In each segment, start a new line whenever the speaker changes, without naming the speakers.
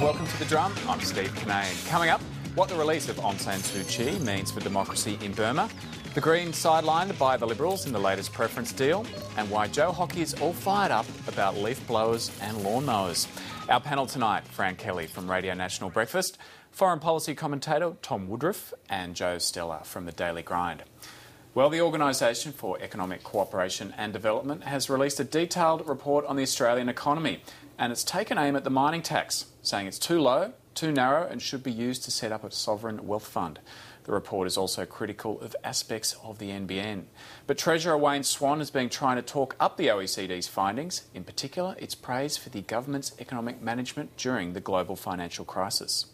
welcome to The Drum. I'm Steve Cannane. Coming up, what the release of Aung San Suu Kyi means for democracy in Burma, the Greens sidelined by the Liberals in the latest preference deal, and why Joe Hockey is all fired up about leaf blowers and lawnmowers. Our panel tonight, Fran Kelly from Radio National Breakfast, foreign policy commentator Thom Woodroofe and Stella from the Daily Grind. Well, the Organisation for Economic Cooperation and Development has released a detailed report on the Australian economy, and it's taken aim at the mining tax, saying it's too low, too narrow and should be used to set up a sovereign wealth fund. The report is also critical of aspects of the NBN. But Treasurer Wayne Swan has been trying to talk up the OECD's findings, in particular its praise for the government's economic management during the global financial crisis.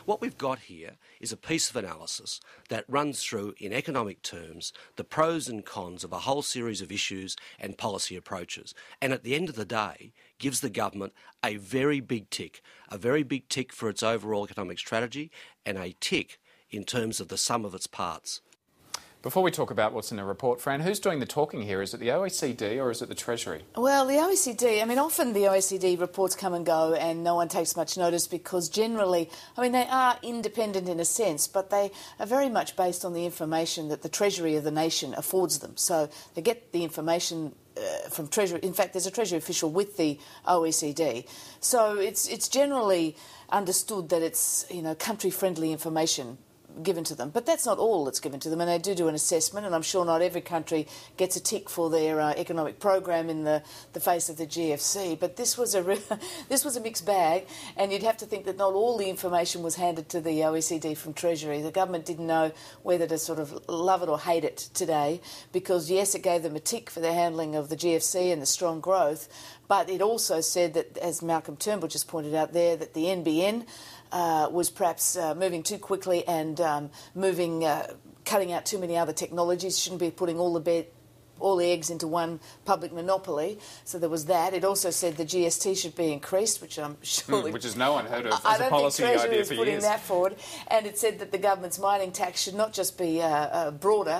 What we've got here is a piece of analysis that runs through, in economic terms, the pros and cons of a whole series of issues and policy approaches. And at the end of the day, gives the government a very big tick for its overall economic strategy and a tick in terms of the sum of its parts.
Before we talk about what's in the report, Fran, who's doing the talking here? Is it the OECD or is it the Treasury?
Well, the OECD, often the OECD reports come and go and no one takes much notice because generally, they are independent in a sense, but they are very much based on the information that the Treasury of the nation affords them. So they get the information from Treasury. In fact, there's a Treasury official with the OECD. So it's generally understood that it's, country-friendly information given to them. But that's not all that's given to them, and they do an assessment, and I'm sure not every country gets a tick for their economic program in the face of the GFC, but this was a mixed bag, and you'd have to think that not all the information was handed to the OECD from Treasury. The government didn't know whether to sort of love it or hate it today, because yes, it gave them a tick for their handling of the GFC and the strong growth, but it also said that, as Malcolm Turnbull just pointed out there, that the NBN was perhaps moving too quickly and cutting out too many other technologies. Shouldn't be putting all the eggs into one public monopoly. So there was that. It also said the GST should be increased, which I'm sure...
which is no one heard of as a policy idea for years. I don't think Treasury is putting that forward. And it said that the government's mining tax should not just be a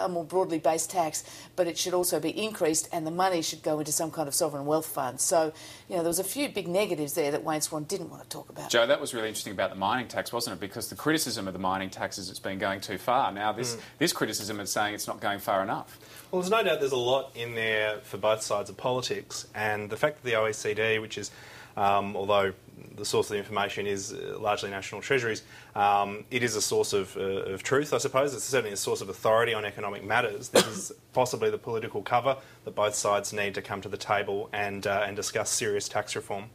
more broadly based tax, but it should also be increased and the money should go into some kind of sovereign wealth fund. So, there was a few big negatives there that Wayne Swan didn't want to talk about. Joe, that was really interesting about the mining tax, wasn't it? Because the criticism of the mining tax is it's been going too far. Now, this criticism is saying it's not going far enough.
Well, there's no doubt there's a lot in there for both sides of politics, and the fact that the OECD, which is, although the source of the information is largely national treasuries, it is a source of truth, I suppose. It's certainly a source of authority on economic matters. This is possibly the political cover that both sides need to come to the table and discuss serious tax reform.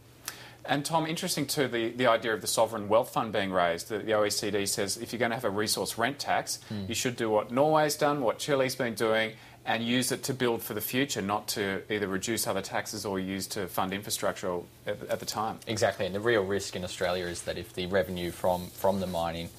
And Thom, interesting too, the idea of the sovereign wealth fund being raised. The OECD says if you're going to have a resource rent tax, you should do what Norway's done, what Chile's been doing, and use it to build for the future, not to either reduce other taxes or use to fund infrastructure at the time.
Exactly, and the real risk in Australia is that if the revenue from the mining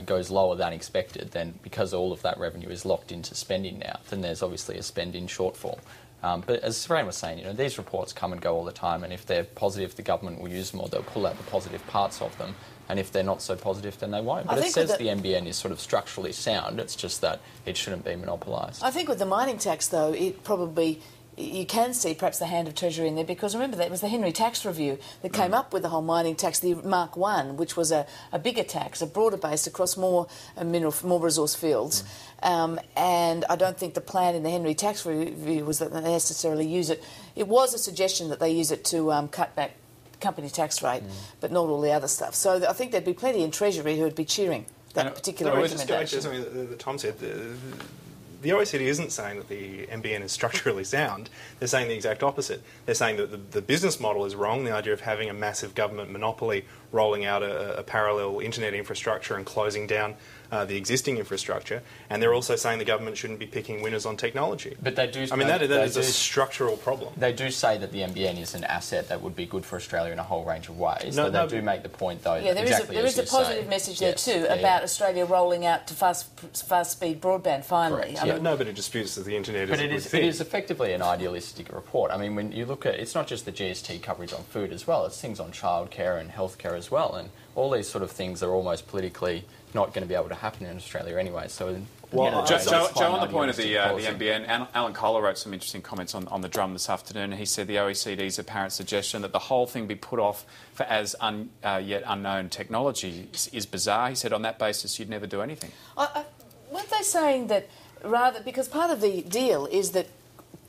goes lower than expected, then because all of that revenue is locked into spending now, then there's obviously a spending shortfall. But as Fran was saying, these reports come and go all the time, and if they're positive, the government will use them or they'll pull out the positive parts of them. And if they're not so positive, then they won't. But it says the NBN is sort of structurally sound. It's just that it shouldn't be monopolised.
I think with the mining tax, though, you can see perhaps the hand of Treasury in there, because remember that it was the Henry Tax Review that came up with the whole mining tax, the Mark 1, which was a bigger tax, a broader base across more resource fields. And I don't think the plan in the Henry Tax Review was that they necessarily use it. It was a suggestion that they use it to cut back company tax rate, but not all the other stuff. So I think there'd be plenty in Treasury who would be cheering that particular recommendation.
Just going to something that Thom said, the OECD isn't saying that the NBN is structurally sound. They're saying the exact opposite. They're saying that the business model is wrong, the idea of having a massive government monopoly rolling out a parallel internet infrastructure and closing down the existing infrastructure, and they're also saying the government shouldn't be picking winners on technology.
But they do...
that is a structural problem.
They do say that the NBN is an asset that would be good for Australia in a whole range of ways. They do make the point, though,
there is a positive message there too about Australia rolling out to fast-speed broadband finally.
Nobody disputes that the internet is a good thing.
It is effectively an idealistic report. When you look at it, it's not just the GST coverage on food as well, it's things on childcare and healthcare as well, and all these sort of things are almost politically not going to be able to happen in Australia anyway. So
Well,
Joe, on the point of the
policy.
NBN, Alan Kohler wrote some interesting comments on the drum this afternoon. He said the OECD's apparent suggestion that the whole thing be put off for as yet unknown technology is bizarre. He said on that basis you'd never do anything.
Weren't they saying that rather, because part of the deal is that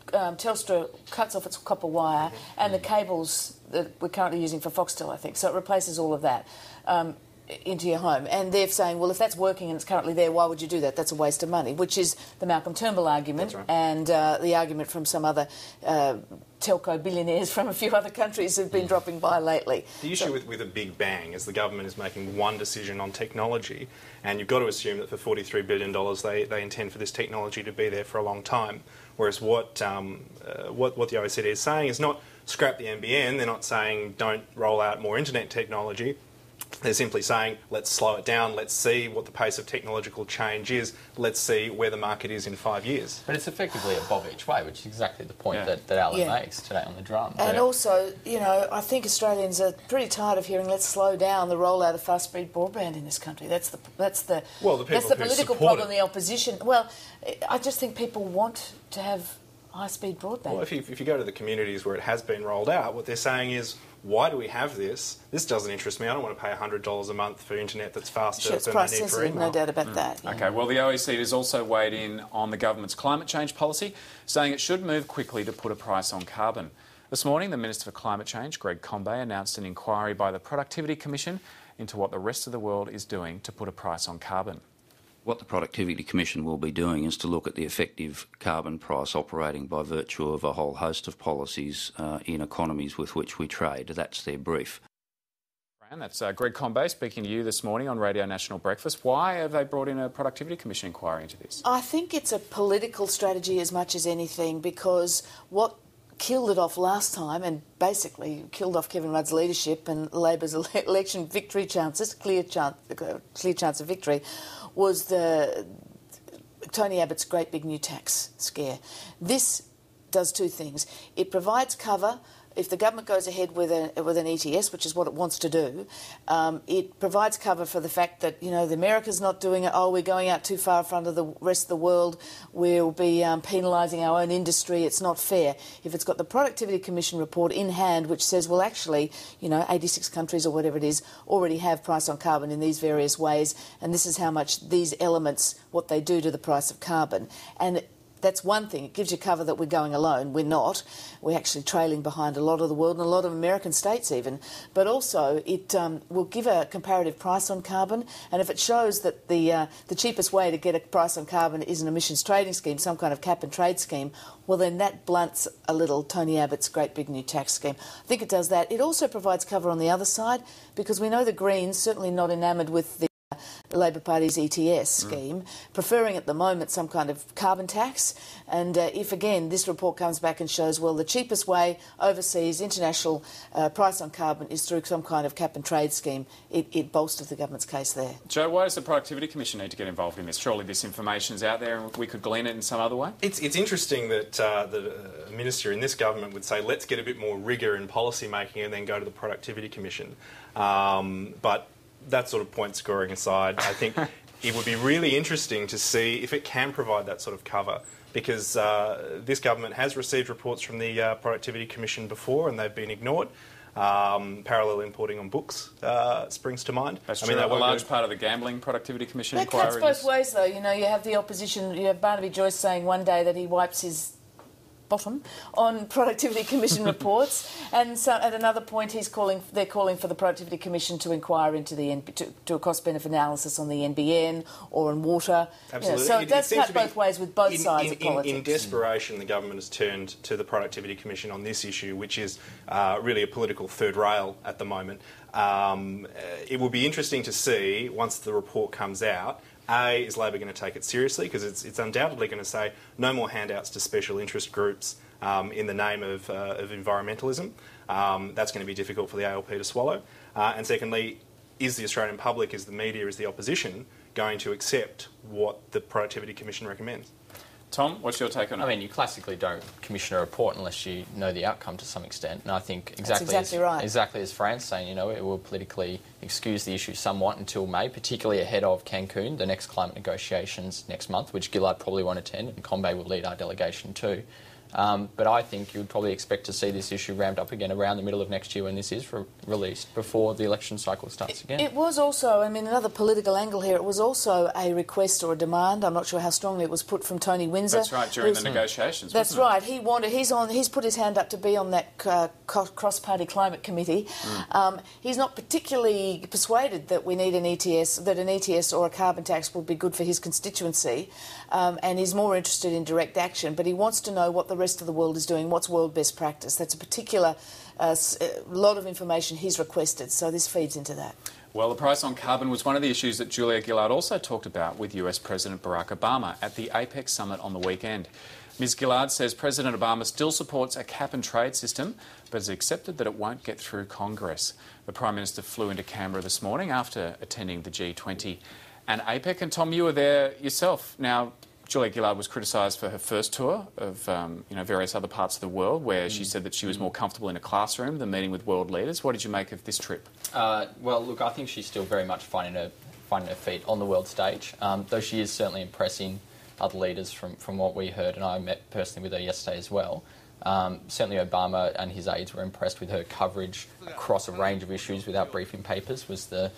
Telstra cuts off its copper wire and the cables that we're currently using for Foxtel, I think, so it replaces all of that into your home. And they're saying, well, if that's working and it's currently there, why would you do that? That's a waste of money, which is the Malcolm Turnbull argument.
That's right.
And the argument from some other telco billionaires from a few other countries who've been dropping by lately.
The issue with a big bang is the government is making one decision on technology, and you've got to assume that for $43 billion they intend for this technology to be there for a long time. Whereas what the OECD is saying is not scrap the NBN, they're not saying don't roll out more internet technology. They're simply saying, let's slow it down, let's see what the pace of technological change is, let's see where the market is in 5 years.
But it's effectively a bob each way, which is exactly the point that Alan makes today on the drum.
And also, you know, I think Australians are pretty tired of hearing let's slow down the rollout of fast-speed broadband in this country. That's the political problem, the opposition. Well, I just think people want to have high-speed broadband.
Well, if you go to the communities where it has been rolled out, what they're saying is, why do we have this? This doesn't interest me. I don't want to pay $100 a month for internet that's faster
it's
than
price
I need for
sensitive,
email.
no doubt about that. Yeah.
OK, well, the OECD has also weighed in on the government's climate change policy, saying it should move quickly to put a price on carbon. This morning, the Minister for Climate Change, Greg Combet, announced an inquiry by the Productivity Commission into what the rest of the world is doing to put a price on carbon.
What the Productivity Commission will be doing is to look at the effective carbon price operating by virtue of a whole host of policies in economies with which we trade. That's their brief.
Fran, that's Greg Combet speaking to you this morning on Radio National Breakfast. Why have they brought in a Productivity Commission inquiry into this?
I think it's a political strategy as much as anything, because what killed it off last time and basically killed off Kevin Rudd's leadership and Labor's election victory chances, clear chance of victory, was the Tony Abbott's great big new tax scare. This does two things. It provides cover. If the government goes ahead with an ETS, which is what it wants to do, it provides cover for the fact that, you know, the America's not doing it. Oh, we're going out too far in front of the rest of the world. We'll be penalising our own industry. It's not fair. If it's got the Productivity Commission report in hand, which says, well, actually, you know, 86 countries or whatever it is already have price on carbon in these various ways, and this is how much these elements, what they do to the price of carbon. And that's one thing. It gives you cover that we're going alone. We're not. We're actually trailing behind a lot of the world and a lot of American states even. But also it will give a comparative price on carbon, and if it shows that the cheapest way to get a price on carbon is an emissions trading scheme, some kind of cap and trade scheme, well then that blunts a little Tony Abbott's great big new tax scheme. I think it does that. It also provides cover on the other side, because we know the Greens, certainly not enamoured with the Labor Party's ETS scheme, preferring at the moment some kind of carbon tax. And if, again, this report comes back and shows, well, the cheapest way overseas, international price on carbon is through some kind of cap and trade scheme, it bolsters the government's case there.
Joe, why does the Productivity Commission need to get involved in this? Surely this information's out there and we could glean it in some other way?
It's interesting that a minister in this government would say, let's get a bit more rigour in policy making and then go to the Productivity Commission. But that sort of point scoring aside, I think it would be really interesting to see if it can provide that sort of cover, because this government has received reports from the Productivity Commission before and they've been ignored. Parallel importing on books springs to mind.
That's true. A large part of the Gambling Productivity Commission
inquiry. That cuts both ways, though. You know, you have the opposition, you have Barnaby Joyce saying one day that he wipes his bottom on Productivity Commission reports, and so at another point they're calling for the Productivity Commission to inquire into to a cost-benefit analysis on the NBN or on water.
Absolutely.
You know, so it does cut both ways with both sides of politics.
In desperation, the government has turned to the Productivity Commission on this issue, which is really a political third rail at the moment. It will be interesting to see, once the report comes out, is Labor going to take it seriously? Because it's undoubtedly going to say no more handouts to special interest groups in the name of environmentalism. That's going to be difficult for the ALP to swallow. And secondly, is the Australian public, is the media, is the opposition going to accept what the Productivity Commission recommends?
Thom, what's your take on it?
I mean, you classically don't commission a report unless you know the outcome to some extent. And I think exactly as Fran's saying, it will politically excuse the issue somewhat until May, particularly ahead of Cancun, the next climate negotiations next month, which Gillard probably won't attend, and Combe will lead our delegation too. But I think you would probably expect to see this issue ramped up again around the middle of next year when this is released, before the election cycle starts again.
It was also, another political angle here, it was also a request or a demand, I'm not sure how strongly it was put, from Tony Windsor.
That's right, during the negotiations,
That's right. He's put his hand up to be on that cross-party climate committee. He's not particularly persuaded that we need an ETS or a carbon tax would be good for his constituency, and he's more interested in direct action, but he wants to know what the rest of the world is doing, what's world best practice. That's a particular lot of information he's requested, so this feeds into that.
Well, the price on carbon was one of the issues that Julia Gillard also talked about with US President Barack Obama at the APEC summit on the weekend. Ms Gillard says President Obama still supports a cap-and-trade system, but has accepted that it won't get through Congress. The Prime Minister flew into Canberra this morning after attending the G20 and APEC. And Thom, you were there yourself. Now, Julia Gillard was criticised for her first tour of various other parts of the world, where she said that she was more comfortable in a classroom than meeting with world leaders. What did you make of this trip?
Well, look, I think she's still very much finding her feet on the world stage, though she is certainly impressing other leaders from what we heard, and I met personally with her yesterday as well. Certainly Obama and his aides were impressed with her coverage across a range of issues without briefing papers, was the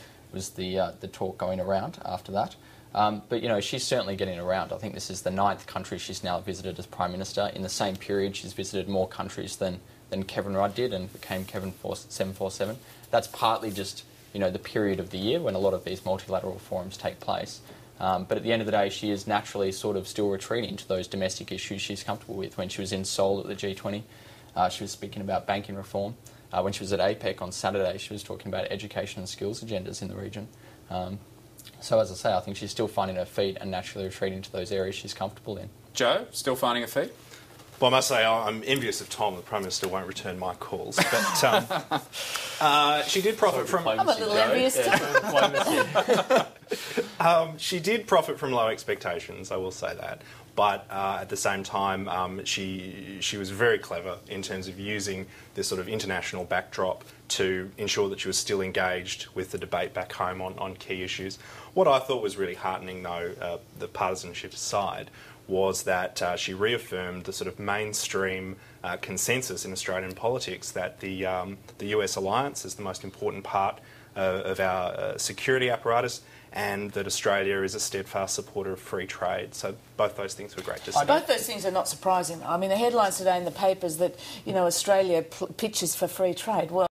talk going around after that. But, she's certainly getting around. I think this is the 9th country she's now visited as Prime Minister. In the same period, she's visited more countries than Kevin Rudd did and became Kevin 747. That's partly just, the period of the year when a lot of these multilateral forums take place. But at the end of the day, she is naturally sort of still retreating to those domestic issues she's comfortable with. When she was in Seoul at the G20, she was speaking about banking reform. When she was at APEC on Saturday, she was talking about education and skills agendas in the region. So, as I say, I think she's still finding her feet and naturally retreating to those areas she's comfortable in.
Joe, still finding her feet?
Well, I must say I'm envious of Thom. The Prime Minister won't return my calls. But she did profit from...
I'm a little envious too.
She did profit from low expectations, I will say that. But at the same time, she was very clever in terms of using this sort of international backdrop to ensure that she was still engaged with the debate back home on key issues. What I thought was really heartening, though, the partisanship aside, was that she reaffirmed the sort of mainstream consensus in Australian politics that the US alliance is the most important part of our security apparatus, and that Australia is a steadfast supporter of free trade. So both those things were great to see.
Both those things are not surprising. I mean, the headlines today in the papers that, Australia pitches for free trade. Well,